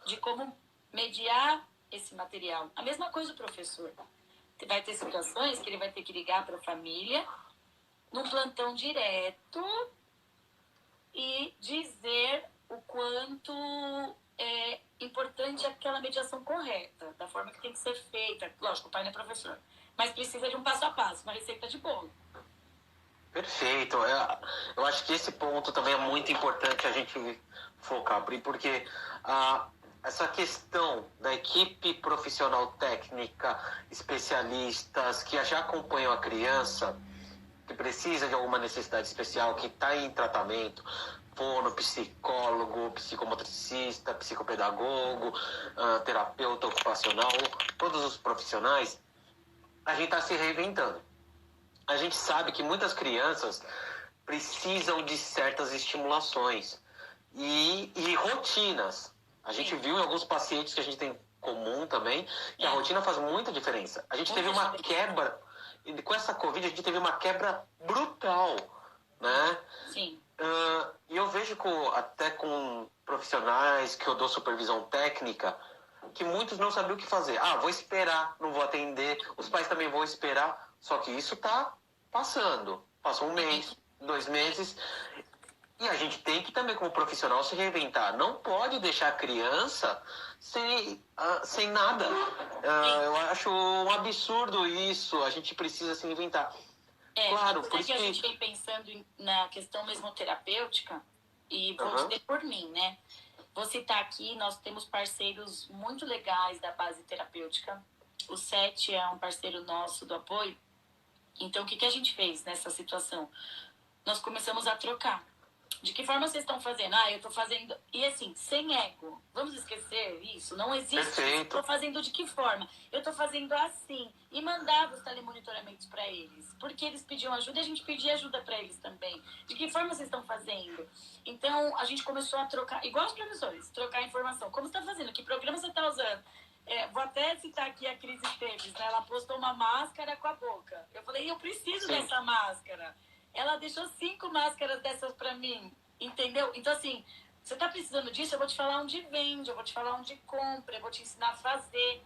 de como mediar esse material. A mesma coisa o professor. Vai ter situações que ele vai ter que ligar para a família num plantão direto e dizer o quanto é importante aquela mediação correta, da forma que tem que ser feita. Lógico, o pai não é professor, mas precisa de um passo a passo, uma receita de bolo. Perfeito. Eu acho que esse ponto também é muito importante a gente focar, porque essa questão da equipe profissional técnica, especialistas que já acompanham a criança, que precisa de alguma necessidade especial, que está em tratamento, fono, psicólogo, psicomotricista, psicopedagogo, terapeuta ocupacional, todos os profissionais, a gente está se reinventando. A gente sabe que muitas crianças precisam de certas estimulações e rotinas. A gente viu em alguns pacientes que a gente tem em comum também, que a rotina faz muita diferença. A gente teve uma quebra, e com essa Covid a gente teve uma quebra brutal, né? Sim. E eu vejo até com profissionais que eu dou supervisão técnica, que muitos não sabiam o que fazer. Vou esperar, não vou atender, os pais também vão esperar. Só que isso está passando. Passou 1 mês, 2 meses. E a gente tem que também, como profissional, se reinventar. Não pode deixar a criança sem nada. Eu acho um absurdo isso. A gente precisa se inventar. Claro, por isso que a gente vem pensando na questão mesmo terapêutica, e vou dizer por mim, né? Vou citar aqui, nós temos parceiros muito legais da base terapêutica. O SET é um parceiro nosso do apoio. Então, o que a gente fez nessa situação? Nós começamos a trocar. De que forma vocês estão fazendo? Eu estou fazendo... E assim, sem ego. Vamos esquecer isso? Não existe. Estou fazendo de que forma? Eu estou fazendo assim. E mandava os telemonitoramentos para eles. Porque eles pediam ajuda e a gente pedia ajuda para eles também. De que forma vocês estão fazendo? Então, a gente começou a trocar, igual os professores, trocar informação. Como você está fazendo? Que programa você está usando? Vou até citar aqui a Cris Esteves, né? Ela postou uma máscara com a boca. Eu falei, eu preciso dessa máscara. Ela deixou 5 máscaras dessas para mim, entendeu? Então, assim, você tá precisando disso, eu vou te falar onde vende, eu vou te falar onde compra, eu vou te ensinar a fazer.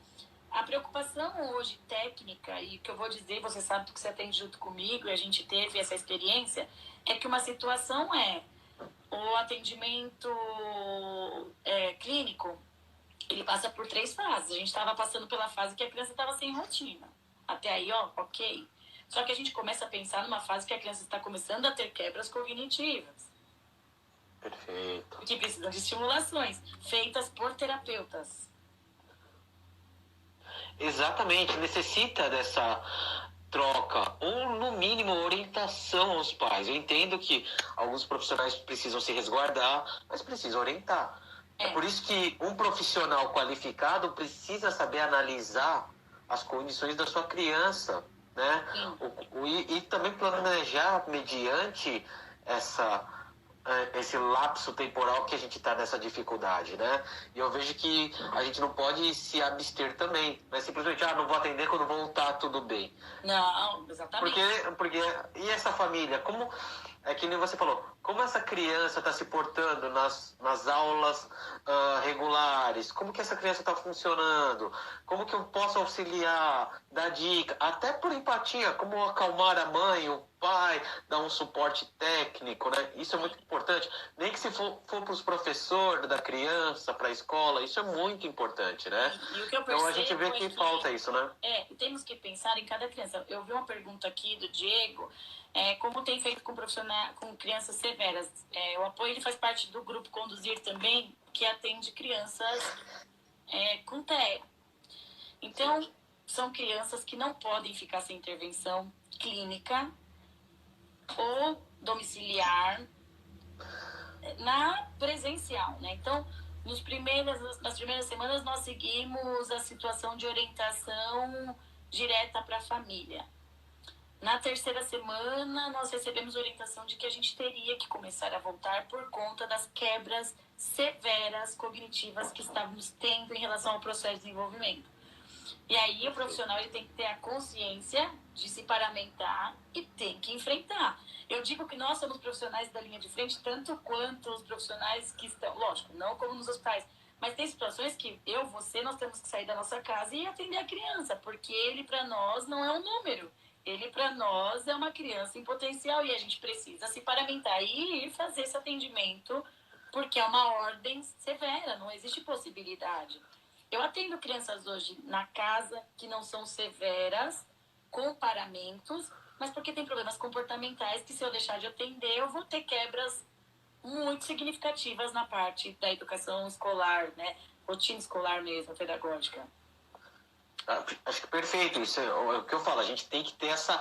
A preocupação hoje técnica, e o que eu vou dizer, você sabe que você atende junto comigo, e a gente teve essa experiência, é que uma situação o atendimento clínico, ele passa por 3 fases. A gente estava passando pela fase que a criança estava sem rotina. Até aí, ok. Só que a gente começa a pensar numa fase que a criança está começando a ter quebras cognitivas. Perfeito. Que precisam de estimulações feitas por terapeutas. Exatamente. Necessita dessa troca, ou no mínimo orientação aos pais. Eu entendo que alguns profissionais precisam se resguardar, mas precisam orientar. É por isso que um profissional qualificado precisa saber analisar as condições da sua criança, né? E também planejar mediante esse lapso temporal que a gente está nessa dificuldade, né? E eu vejo que a gente não pode se abster também, não é simplesmente, não vou atender, quando voltar tudo bem. Não, exatamente. Porque e essa família, como é que nem você falou, como essa criança está se portando nas aulas regulares, como que essa criança está funcionando, como que eu posso auxiliar, dar dica, até por empatia, como acalmar a mãe, o pai, dar um suporte técnico, né? Isso é muito importante. Nem que se for para os professores da criança, para a escola, isso é muito importante, né? E o que eu percebo então a gente vê que falta isso, né? Temos que pensar em cada criança. Eu vi uma pergunta aqui do Diego, como tem feito com crianças severas. O apoio ele faz parte do grupo Conduzir também, que atende crianças com TEA. Então, são crianças que não podem ficar sem intervenção clínica ou domiciliar na presencial, né? Então, nas primeiras semanas, nós seguimos a situação de orientação direta para a família. Na terceira semana, nós recebemos orientação de que a gente teria que começar a voltar por conta das quebras severas cognitivas que estávamos tendo em relação ao processo de desenvolvimento. E aí o profissional ele tem que ter a consciência de se paramentar e tem que enfrentar. Eu digo que nós somos profissionais da linha de frente tanto quanto os profissionais que estão, lógico, não como nos hospitais, mas tem situações que você, nós temos que sair da nossa casa e atender a criança, porque ele para nós não é um número. Ele para nós é uma criança em potencial e a gente precisa se paramentar e ir fazer esse atendimento, porque é uma ordem severa, não existe possibilidade. Eu atendo crianças hoje na casa que não são severas, com paramentos, mas porque tem problemas comportamentais que se eu deixar de atender, eu vou ter quebras muito significativas na parte da educação escolar, né? Rotina escolar mesmo, pedagógica. Acho que perfeito. Isso é o que eu falo. A gente tem que ter essa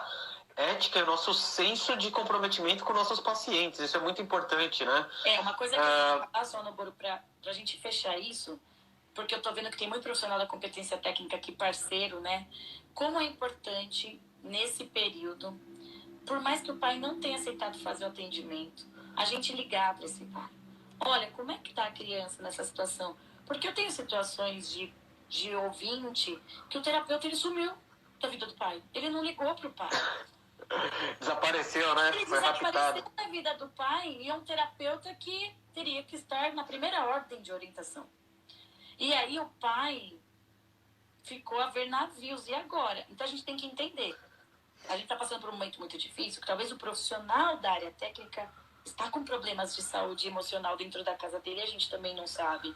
ética, nosso senso de comprometimento com nossos pacientes. Isso é muito importante, né? Uma coisa que eu faço, Anoboro, pra gente fechar isso, porque eu tô vendo que tem muito profissional da competência técnica aqui, parceiro, né? Como é importante, nesse período, por mais que o pai não tenha aceitado fazer o atendimento, a gente ligar para esse pai. Olha, como é que tá a criança nessa situação? Porque eu tenho situações de ouvinte que o terapeuta ele sumiu da vida do pai. Ele não ligou pro pai. Desapareceu, né? Ele Foi raptado. desapareceu da vida do pai e é um terapeuta que teria que estar na primeira ordem de orientação. E aí o pai ficou a ver navios. E agora? Então a gente tem que entender. A gente está passando por um momento muito difícil, que talvez o profissional da área técnica está com problemas de saúde emocional dentro da casa dele, a gente também não sabe.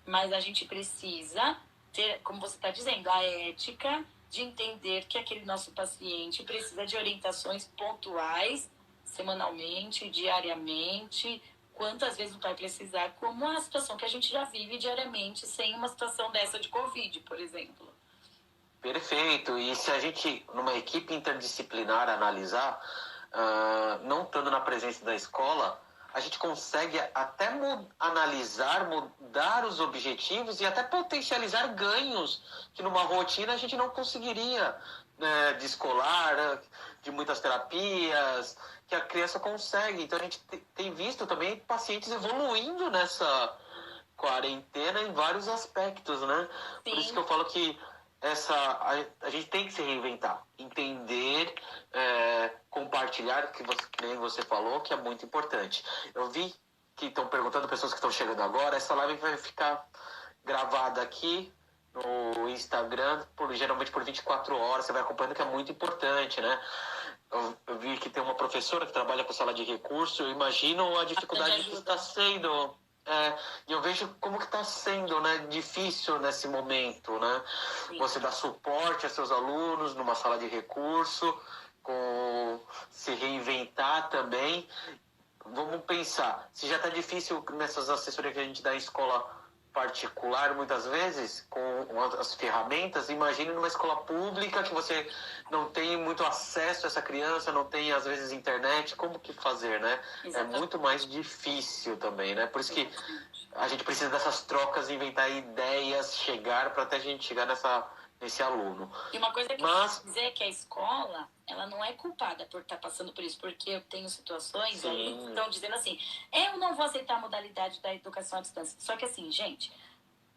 Mas a gente precisa ter, como você está dizendo, a ética de entender que aquele nosso paciente precisa de orientações pontuais, semanalmente, diariamente, quantas vezes o pai precisar, como a situação que a gente já vive diariamente, sem uma situação dessa de Covid, por exemplo. Perfeito. E se a gente, numa equipe interdisciplinar, analisar, não estando na presença da escola, a gente consegue até analisar, mudar os objetivos e até potencializar ganhos que numa rotina a gente não conseguiria, né, de escolar, de muitas terapias, que a criança consegue. Então a gente tem visto também pacientes evoluindo nessa quarentena em vários aspectos, né? Sim. Por isso que eu falo que a gente tem que se reinventar, entender, compartilhar, que nem você falou, que é muito importante. Eu vi que estão perguntando, pessoas que estão chegando agora, essa live vai ficar gravada aqui no Instagram, geralmente por 24 horas, você vai acompanhando, que é muito importante, né? Eu vi que tem uma professora que trabalha com sala de recurso, eu imagino a dificuldade que está sendo... e eu vejo como que está sendo, né, difícil nesse momento, né? Sim. Você dá suporte a seus alunos numa sala de recurso, se reinventar também. Vamos pensar, se já está difícil nessas assessorias que a gente dá em escola particular, muitas vezes, com as ferramentas, imagine numa escola pública que você não tem muito acesso a essa criança, não tem, às vezes, internet, como que fazer, né? Exatamente. É muito mais difícil também, né? Por isso que a gente precisa dessas trocas, inventar ideias, chegar, para até a gente chegar nesse aluno. E uma coisa que eu quero dizer é que a escola, ela não é culpada por estar passando por isso, porque eu tenho situações aí que estão dizendo assim, eu não vou aceitar a modalidade da educação à distância. Só que assim, gente,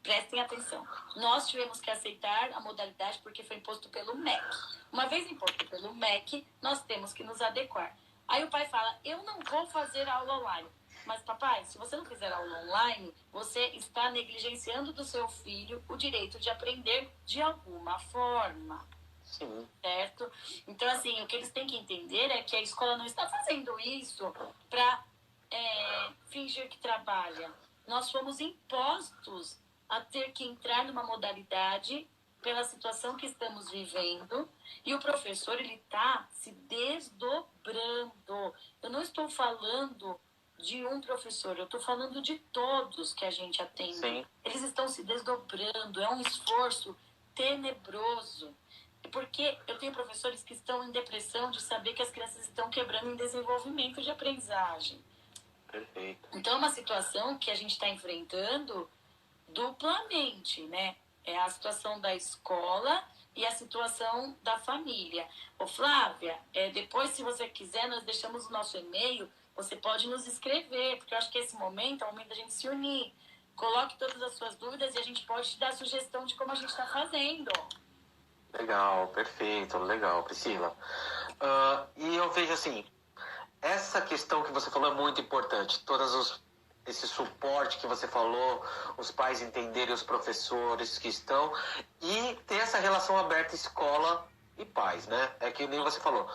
prestem atenção. Nós tivemos que aceitar a modalidade porque foi imposto pelo MEC. Uma vez imposto pelo MEC, nós temos que nos adequar. Aí o pai fala, eu não vou fazer aula online. Mas, papai, se você não fizer aula online, você está negligenciando do seu filho o direito de aprender de alguma forma. Sim. Certo? Então, assim, o que eles têm que entender é que a escola não está fazendo isso para fingir que trabalha. Nós fomos impostos a ter que entrar numa modalidade pela situação que estamos vivendo, e o professor, ele está se desdobrando. Eu não estou falando de um professor, eu estou falando de todos que a gente atende. Sim. Eles estão se desdobrando, é um esforço tenebroso. Porque eu tenho professores que estão em depressão de saber que as crianças estão quebrando em desenvolvimento de aprendizagem. Perfeito. Então é uma situação que a gente está enfrentando duplamente, né? É a situação da escola e a situação da família. Ô, Flávia, depois, se você quiser, nós deixamos o nosso e-mail, você pode nos escrever, porque eu acho que esse momento é o momento da gente se unir. Coloque todas as suas dúvidas e a gente pode te dar sugestão de como a gente está fazendo. Legal, perfeito, legal, Priscila. E eu vejo assim, essa questão que você falou é muito importante. Esse suporte que você falou, os pais entenderem os professores que estão e ter essa relação aberta escola e pais, né? É que nem você falou.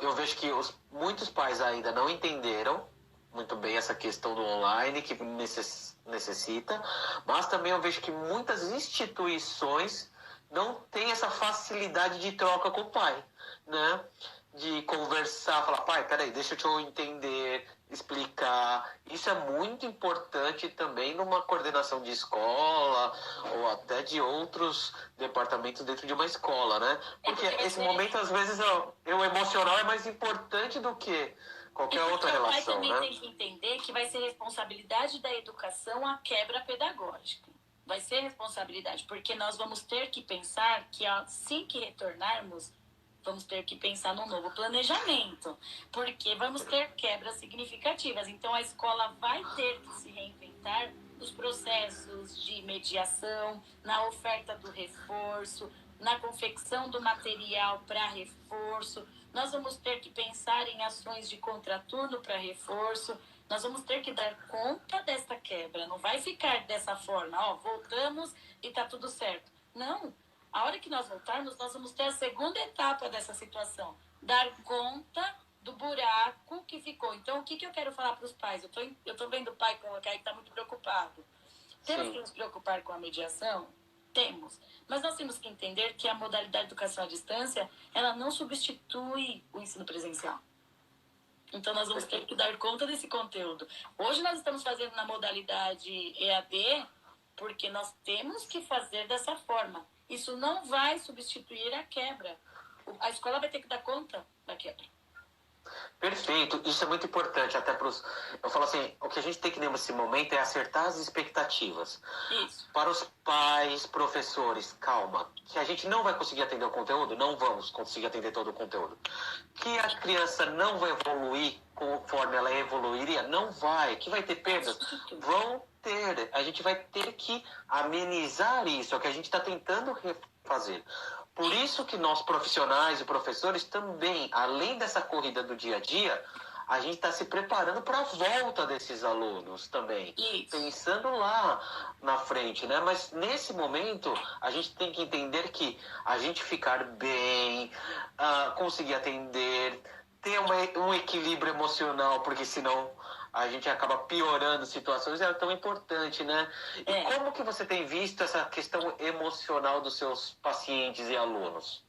Eu vejo que muitos pais ainda não entenderam muito bem essa questão do online que necessita, mas também eu vejo que muitas instituições não têm essa facilidade de troca com o pai, né? De conversar, falar, pai, peraí, deixa eu entender, explicar. Isso é muito importante também numa coordenação de escola ou até de outros departamentos dentro de uma escola, né? Porque esse momento, às vezes, o emocional é mais importante do que qualquer outra relação, né? O pai também né? tem que entender que vai ser responsabilidade da educação a quebra pedagógica. Vai ser responsabilidade, porque nós vamos ter que pensar que assim que retornarmos, vamos ter que pensar num novo planejamento, porque vamos ter quebras significativas. Então, a escola vai ter que se reinventar nos processos de mediação, na oferta do reforço, na confecção do material para reforço. Nós vamos ter que pensar em ações de contraturno para reforço. Nós vamos ter que dar conta dessa quebra. Não vai ficar dessa forma, voltamos e está tudo certo. Não. A hora que nós voltarmos, nós vamos ter a segunda etapa dessa situação. Dar conta do buraco que ficou. Então, o que eu quero falar para os pais? Eu tô vendo o pai colocar aí que está muito preocupado. Temos que nos preocupar com a mediação? Temos. Mas nós temos que entender que a modalidade de educação à distância, ela não substitui o ensino presencial. Então, nós vamos ter que dar conta desse conteúdo. Hoje nós estamos fazendo na modalidade EAD, porque nós temos que fazer dessa forma. Isso não vai substituir a quebra. A escola vai ter que dar conta da quebra. Perfeito, isso é muito importante até para os... Eu falo assim, o que a gente tem que nesse momento é acertar as expectativas. Isso. Para os pais, professores, calma, que a gente não vai conseguir atender o conteúdo, não vamos conseguir atender todo o conteúdo. Que a criança não vai evoluir conforme ela evoluiria, não vai. Que vai ter perdas, vão ter. A gente vai ter que amenizar isso, é o que a gente está tentando fazer. Por isso que nós profissionais e professores também, além dessa corrida do dia a dia, a gente está se preparando para a volta desses alunos também. Isso. Pensando lá na frente, né? Mas nesse momento, a gente tem que entender que a gente ficar bem, conseguir atender, ter um equilíbrio emocional, porque senão a gente acaba piorando situações, é tão importante, né? E como que você tem visto essa questão emocional dos seus pacientes e alunos?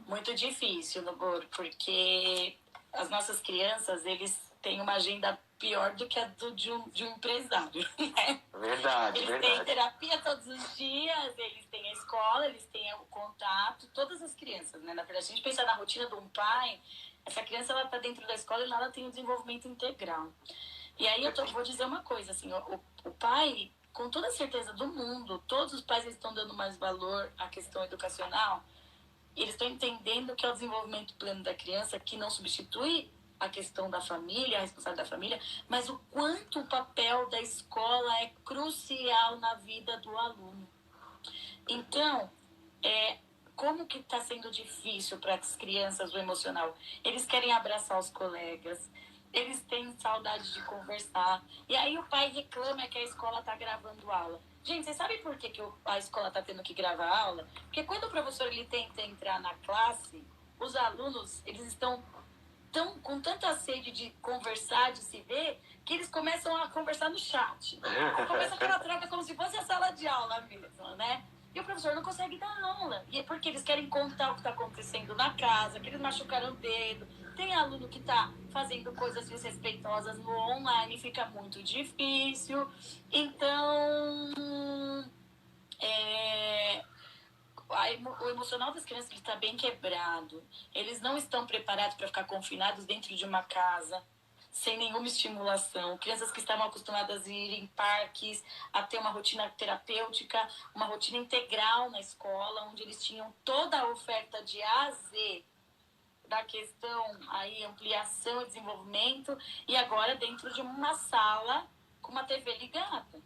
Muito difícil, Nobor, porque as nossas crianças, eles têm uma agenda pior do que a de um empresário, né? Verdade, eles verdade. Têm terapia todos os dias, eles têm a escola, eles têm o contato, todas as crianças, né? Na verdade, se a gente pensar na rotina de um pai, essa criança, ela tá dentro da escola e lá ela tem um desenvolvimento integral. E aí vou dizer uma coisa, assim, o pai, com toda a certeza do mundo, todos os pais estão dando mais valor à questão educacional, eles estão entendendo que é o desenvolvimento pleno da criança, que não substitui a questão da família, a responsabilidade da família, mas o quanto o papel da escola é crucial na vida do aluno. Então, como que está sendo difícil para as crianças o emocional? Eles querem abraçar os colegas, eles têm saudade de conversar. E aí o pai reclama que a escola está gravando aula. Gente, vocês sabem por que a escola está tendo que gravar aula? Porque quando o professor ele tenta entrar na classe, os alunos eles estão com tanta sede de conversar, de se ver, que eles começam a conversar no chat. Começa aquela troca como se fosse a sala de aula mesmo, né? E o professor não consegue dar aula. E é porque eles querem contar o que está acontecendo na casa, que eles machucaram o dedo. Tem aluno que está fazendo coisas desrespeitosas no online, fica muito difícil. Então, o emocional das crianças está bem quebrado. Eles não estão preparados para ficar confinados dentro de uma casa. sem nenhuma estimulação, crianças que estavam acostumadas a ir em parques, a ter uma rotina terapêutica, uma rotina integral na escola, onde eles tinham toda a oferta de A a Z da questão aí, ampliação e desenvolvimento, e agora dentro de uma sala com uma TV ligada.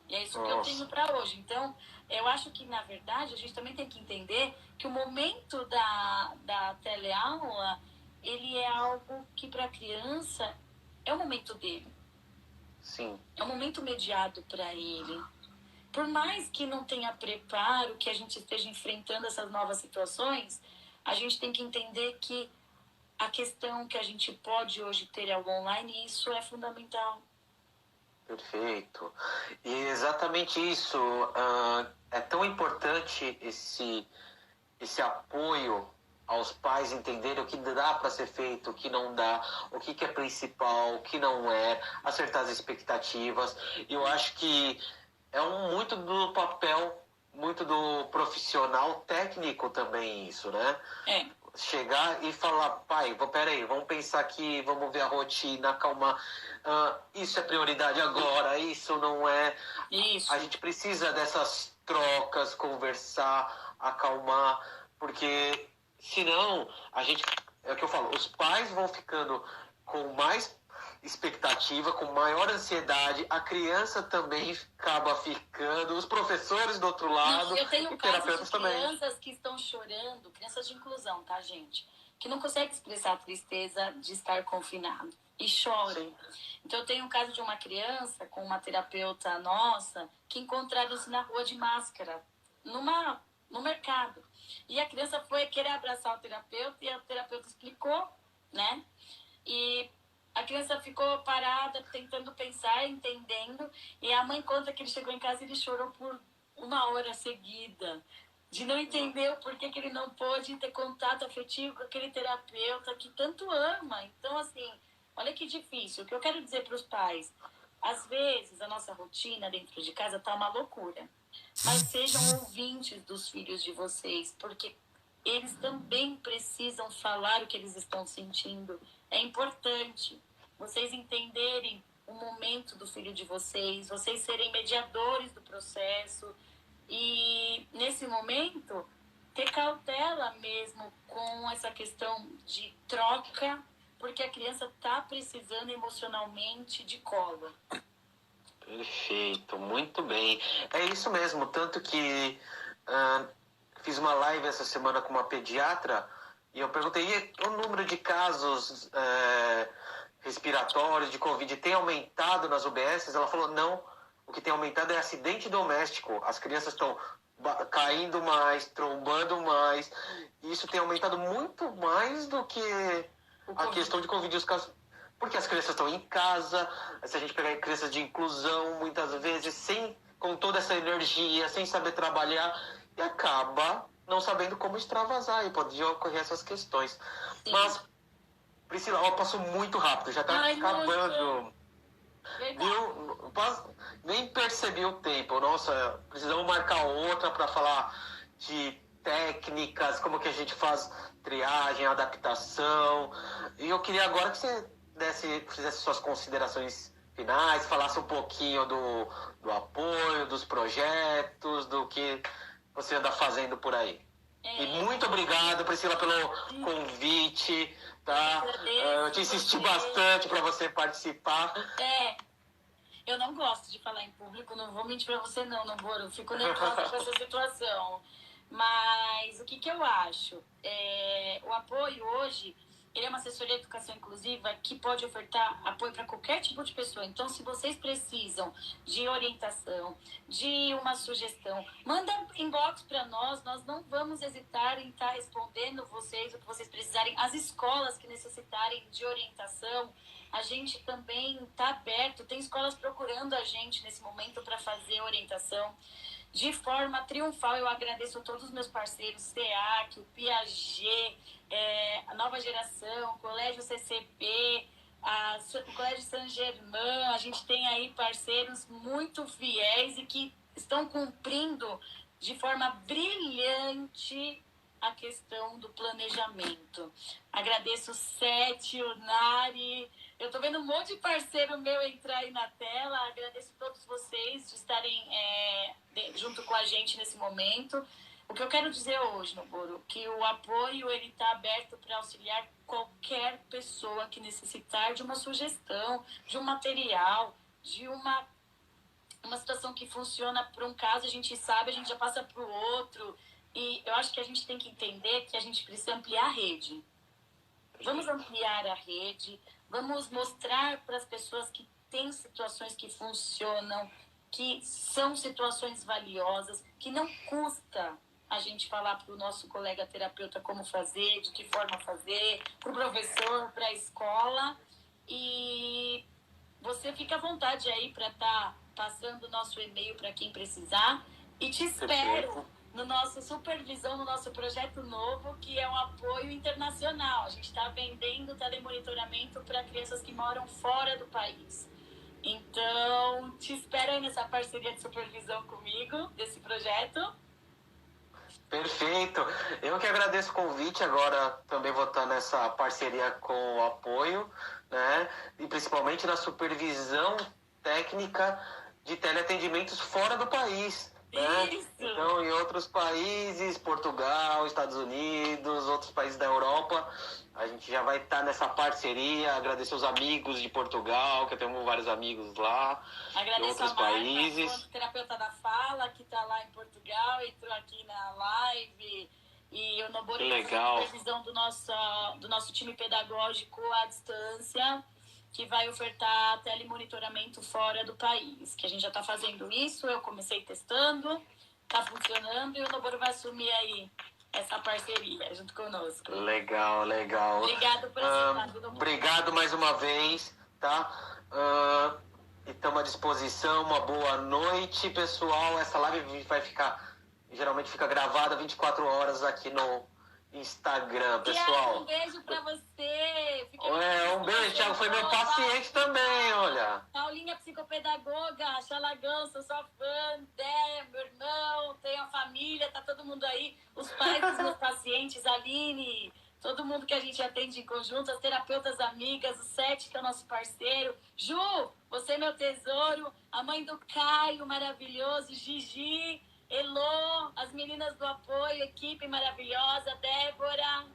E é isso que eu tenho para hoje. Então, eu acho que, na verdade, a gente também tem que entender que o momento da teleaula, ele é algo que, para a criança, é o momento dele. Sim. É um momento mediado para ele. Por mais que não tenha preparo, que a gente esteja enfrentando essas novas situações, a gente tem que entender que a questão que a gente pode hoje ter algo online, isso é fundamental. Perfeito. E exatamente isso. É tão importante esse apoio aos pais entenderem o que dá para ser feito, o que não dá, o que é principal, o que não é, acertar as expectativas. Eu acho que é muito do papel, muito do profissional técnico também isso, né? É. Chegar e falar, pai, peraí, vamos pensar aqui, vamos ver a rotina, acalmar. Isso é prioridade agora, isso não é. Isso. A gente precisa dessas trocas, conversar, acalmar, porque senão a gente, é o que eu falo, os pais vão ficando com mais expectativa, com maior ansiedade, a criança também acaba ficando, os professores do outro lado, eu tenho e terapeutas de também. Crianças que estão chorando, crianças de inclusão, tá, gente? Que não conseguem expressar a tristeza de estar confinado e choram. Sim. Então, eu tenho um caso de uma criança com uma terapeuta nossa que encontraram-se na rua de máscara, no mercado. E a criança foi querer abraçar o terapeuta e a terapeuta explicou, né? E a criança ficou parada, tentando pensar, entendendo. E a mãe conta que ele chegou em casa e ele chorou por 1 hora seguida. De não entender o porquê que ele não pôde ter contato afetivo com aquele terapeuta que tanto ama. Então, assim, olha que difícil. O que eu quero dizer para os pais, às vezes a nossa rotina dentro de casa tá uma loucura. Mas sejam ouvintes dos filhos de vocês, porque eles também precisam falar o que eles estão sentindo. É importante vocês entenderem o momento do filho de vocês serem mediadores do processo e, nesse momento, ter cautela mesmo com essa questão de troca, porque a criança está precisando emocionalmente de colo. Perfeito, muito bem. É isso mesmo, tanto que fiz uma live essa semana com uma pediatra e eu perguntei, o número de casos respiratórios de Covid tem aumentado nas UBSs? Ela falou, não, o que tem aumentado é acidente doméstico. As crianças estão caindo mais, trombando mais. Isso tem aumentado muito mais do que a questão de Covid e os casos. Porque as crianças estão em casa, se a gente pegar crianças de inclusão, muitas vezes com toda essa energia, sem saber trabalhar, e acaba não sabendo como extravasar, e pode ocorrer essas questões. Sim. Mas, Priscila, passou muito rápido, já está acabando. Viu? Nem percebi o tempo. Nossa, precisamos marcar outra para falar de técnicas, como que a gente faz triagem, adaptação. E eu queria agora que você fizesse suas considerações finais, falasse um pouquinho do apoio, dos projetos, do que você anda fazendo por aí. E muito obrigado, Priscila, pelo convite, tá? Eu te insisti bastante para você participar. Eu não gosto de falar em público, não vou mentir para você não vou, eu fico nervosa com essa situação. Mas o que eu acho? O apoio hoje, ele é uma assessoria de educação inclusiva que pode ofertar apoio para qualquer tipo de pessoa. Então, se vocês precisam de orientação, de uma sugestão, manda inbox para nós não vamos hesitar em estar respondendo vocês o que vocês precisarem. As escolas que necessitarem de orientação, a gente também está aberto, tem escolas procurando a gente nesse momento para fazer orientação. De forma triunfal, eu agradeço a todos os meus parceiros, SEAC, o Piaget, a Nova Geração, o Colégio CCP, o Colégio Saint-Germain. A gente tem aí parceiros muito fiéis e que estão cumprindo de forma brilhante a questão do planejamento. Agradeço o Sete, o Nari. Eu tô vendo um monte de parceiro meu entrar aí na tela. Agradeço a todos vocês de estarem junto com a gente nesse momento. O que eu quero dizer hoje, Noboro, que o apoio ele está aberto para auxiliar qualquer pessoa que necessitar de uma sugestão, de um material, de uma situação que funciona para um caso, a gente sabe, a gente já passa para o outro. E eu acho que a gente tem que entender que a gente precisa ampliar a rede. Vamos ampliar a rede, vamos mostrar para as pessoas que têm situações que funcionam, que são situações valiosas, que não custa a gente falar para o nosso colega terapeuta como fazer, de que forma fazer, para o professor, para a escola. E você fica à vontade aí para estar passando o nosso e-mail para quem precisar. E te espero no nosso supervisão, no nosso projeto novo, que é um apoio internacional. A gente está vendendo telemonitoramento para crianças que moram fora do país. Então, te espero aí nessa parceria de supervisão comigo, desse projeto. Perfeito. Eu que agradeço o convite. Agora também vou estar nessa parceria com o apoio, né? E principalmente na supervisão técnica de teleatendimentos fora do país. Né? Isso. Então, em outros países, Portugal, Estados Unidos, outros países da Europa, a gente já vai estar nessa parceria. Agradecer os amigos de Portugal, que eu tenho vários amigos lá. Agradeço de outros a Marta, países. terapeuta da fala, que está lá em Portugal, entrou aqui na live. E o Noboro está na supervisão do nosso time pedagógico à distância, que vai ofertar telemonitoramento fora do país. Que a gente já está fazendo isso, eu comecei testando, está funcionando e o Noboro vai assumir aí essa parceria junto conosco. Legal. Obrigado por aceitar, Noboro. Obrigado mais uma vez, tá? E estamos à disposição. Uma boa noite, pessoal. Essa live geralmente fica gravada 24 horas aqui no Instagram, pessoal. Thiago, um beijo pra você. Um beijo, Thiago foi meu paciente também, olha. Paulinha, psicopedagoga, Xalagão, sou sua fã, Dé, meu irmão, tenho a família, tá todo mundo aí, os pais dos meus pacientes, Aline, todo mundo que a gente atende em conjunto, as terapeutas amigas, o Sete, que é o nosso parceiro, Ju, você é meu tesouro, a mãe do Caio, maravilhoso, Gigi, Elô, as meninas do apoio, equipe maravilhosa, Débora,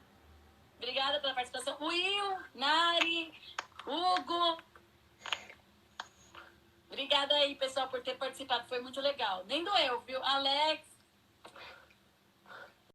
obrigada pela participação, Will, Nari, Hugo, obrigada aí, pessoal, por ter participado, foi muito legal, nem doeu, viu, Alex,